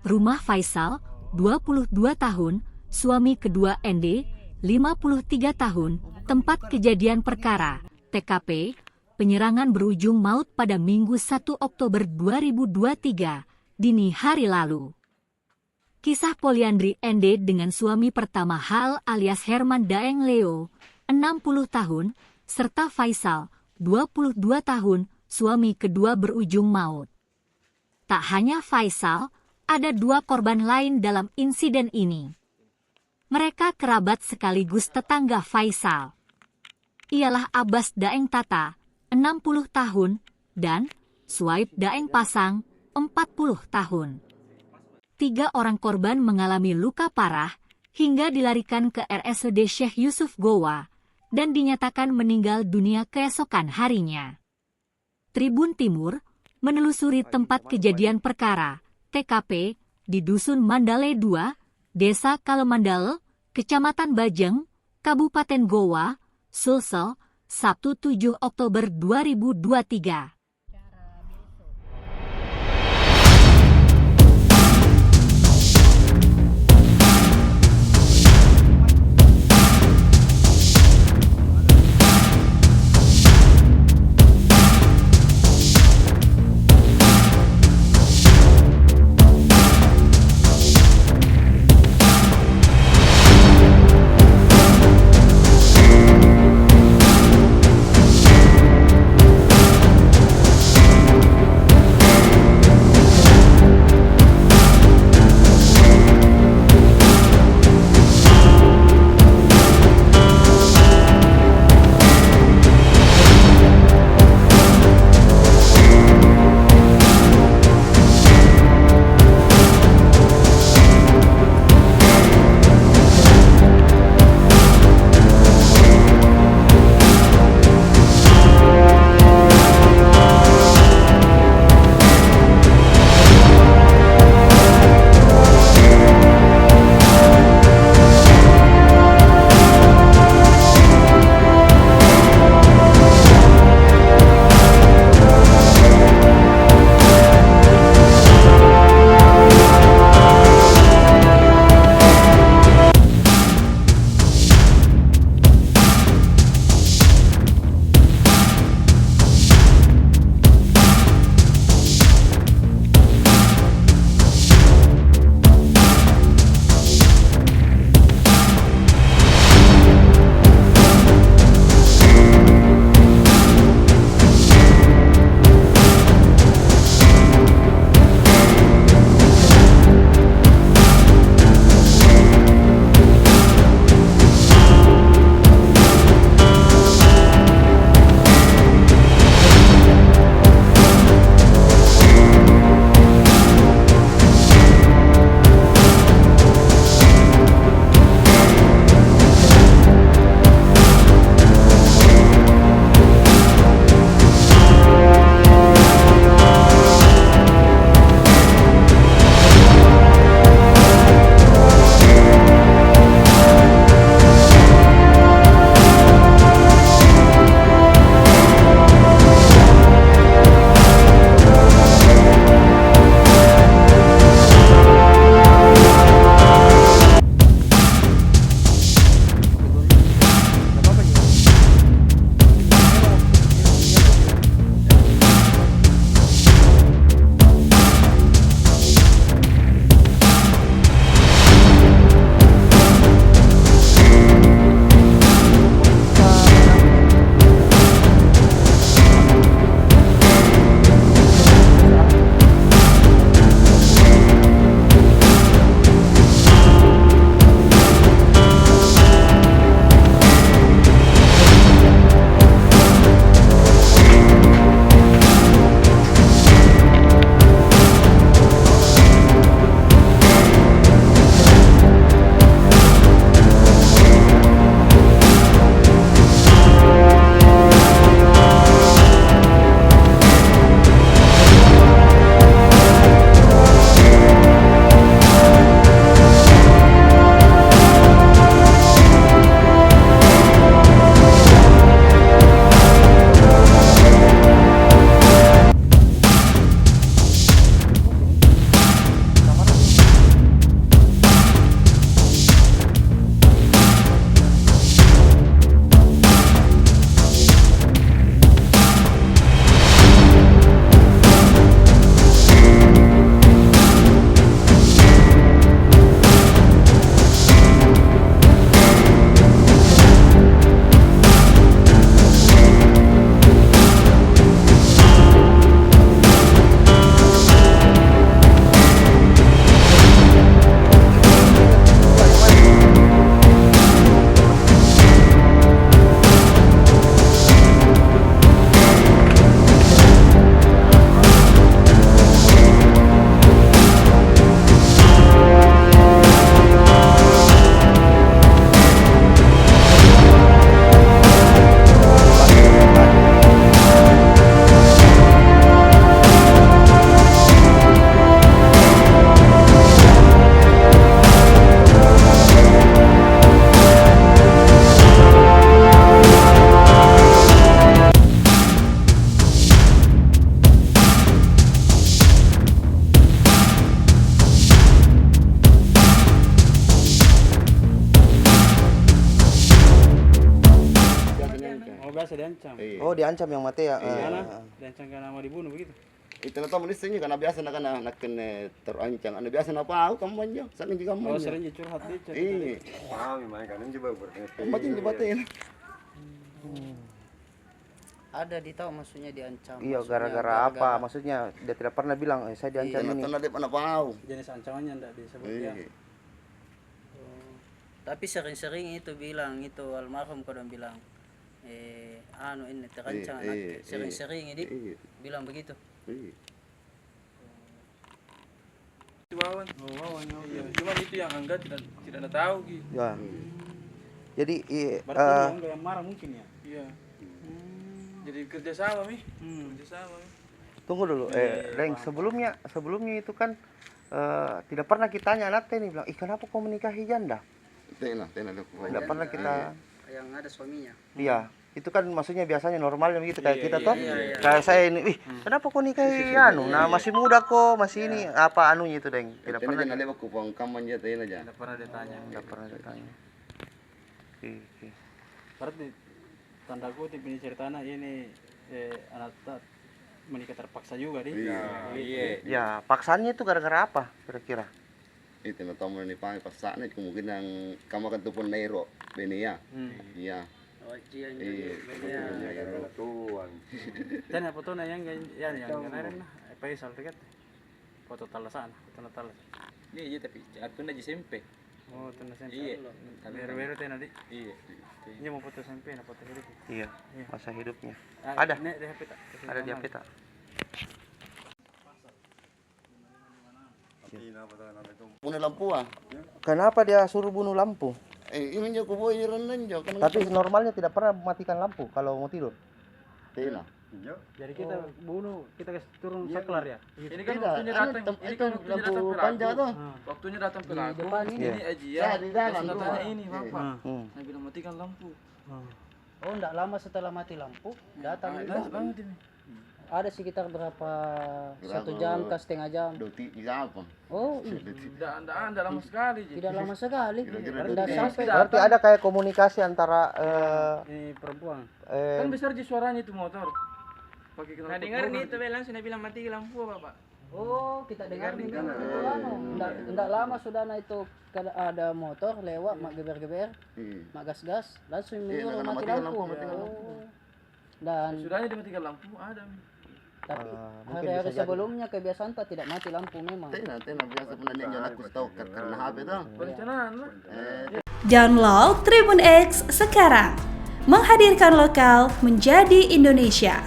Rumah Faisal, 22 tahun, suami kedua ND, 53 tahun, tempat kejadian perkara, TKP, penyerangan berujung maut pada Minggu 1 Oktober 2023, dini hari lalu. Kisah poliandri ND dengan suami pertama Hal alias Herman Daeng Leo, 60 tahun, serta Faisal, 22 tahun, suami kedua berujung maut. Tak hanya Faisal, ada 2 korban lain dalam insiden ini. Mereka kerabat sekaligus tetangga Faisal. Ialah Abbas Daeng Tata, 60 tahun, dan Suaib Daeng Pasang, 40 tahun. 3 orang korban mengalami luka parah hingga dilarikan ke RSUD Syekh Yusuf Gowa dan dinyatakan meninggal dunia keesokan harinya. Tribun Timur menelusuri tempat kejadian perkara, TKP, di Dusun Mandale 2, Desa Kalemandal, Kecamatan Bajeng, Kabupaten Gowa, Sulsel, Sabtu 7 Oktober 2023. Oh, biasa diancam. Iya. Oh, diancam yang mati ya. Karena diancam karena mau dibunuh begitu. Itu na tamu nisnya karena biasa na kana terancam. Ano biasa na pa ako kampanya. Saan hindi Oh, kampanya? sering dia curhat dia. Iya. Batin dibatin. Ada ditahu maksudnya diancam. Iya, maksudnya gara-gara apa? Maksudnya dia tidak pernah bilang, saya diancam ini. Tanah dia pa pao. Jenis ancamannya enggak disebut ya. Iya. Tapi sering-sering itu bilang itu almarhum kadang bilang ini terancam anak. Sering-sering ini bilang begitu. Iya. Wawan. Oh, Wawan. Iya. Cuma itu yang Angga tidak tahu gitu. Ya. Jadi Berarti enggak yang marah mungkin ya. Iya. Jadi kerjasama Mi. Kerjasama Mi. tunggu dulu, Reng, sebelumnya itu kan tidak pernah kita tanya anak ini bilang, kenapa kau menikahi janda? Tena. Tidak pernah kita. Yang ada suaminya. Iya, itu kan maksudnya biasanya normalnya begitu kayak kita toh. Kayak saya ini, kenapa kau nikahi Nah masih muda kok, masih ini apa anunya itu, Deng? Tidak pernah. Tena dia ku pang kampanya tena aja. Tidak pernah ditanya. Tidak pernah ditanya. Oke. Berarti tanda kutip ini ceritanya ini anak menikah terpaksa juga nih. Iya. Ya, paksanya itu gara-gara apa kira-kira? Itu na tamu ni pang pasana kemungkinan kamu kan tupon nairo benia. Iya. Oh, dia Dan foto na yang kemarin na Faisal dekat. Foto talasan, foto talas. Iya, tapi aku na SMP. Oh, tanda SMP. Iya. Beru-beru teh nanti. Iya. Ini mau foto SMP, na foto hidup. Iya, masa hidupnya. Ah, Ada. Nek di HP tak? Ada di HP tak? Punya lampu ah. Kenapa dia suruh bunuh lampu? Ini jo kubo iran jo kan. Tapi normalnya tidak pernah matikan lampu kalau mau tidur. Tena. Jadi kita bunuh, kita kasih turun saklar ya. Ini kan Tidak, waktunya datang. Ini kan waktunya lampu datang ke panjang lagu. tuh. Waktunya datang ke lagu. depan Ini Iya. Ajia. Ya, di dalam Terus rumah. tanya ini, Bapak. Saya bilang matikan lampu. Oh, enggak lama setelah mati lampu datang itu. Banget ini. Ada sekitar berapa 1 jam ke setengah jam. Doti bisa apa? Oh, Tidak lama sekali. Ji. tidak lama sekali. Kira-kira Tidak sampai. Berarti ada kayak komunikasi antara Ini perempuan. Kan besar ji suaranya itu motor. Pakai kenal. Nah dengar nih itu langsung dia bilang mati lampu Bapak. Oh, kita dengar nih. Enggak lama sudah itu ada motor lewat mak geber-geber, mak gas-gas, langsung menyuruh mati lampu. Oh. Dan Sudahnya dimatikan lampu ada. Mi. tapi hari-hari sebelumnya kebiasaan tak tidak mati lampu memang. Tena biasa penanya jangan aku tahu karena HP tuh. Perencanaan lah. Download Tribun X sekarang. Menghadirkan lokal menjadi Indonesia.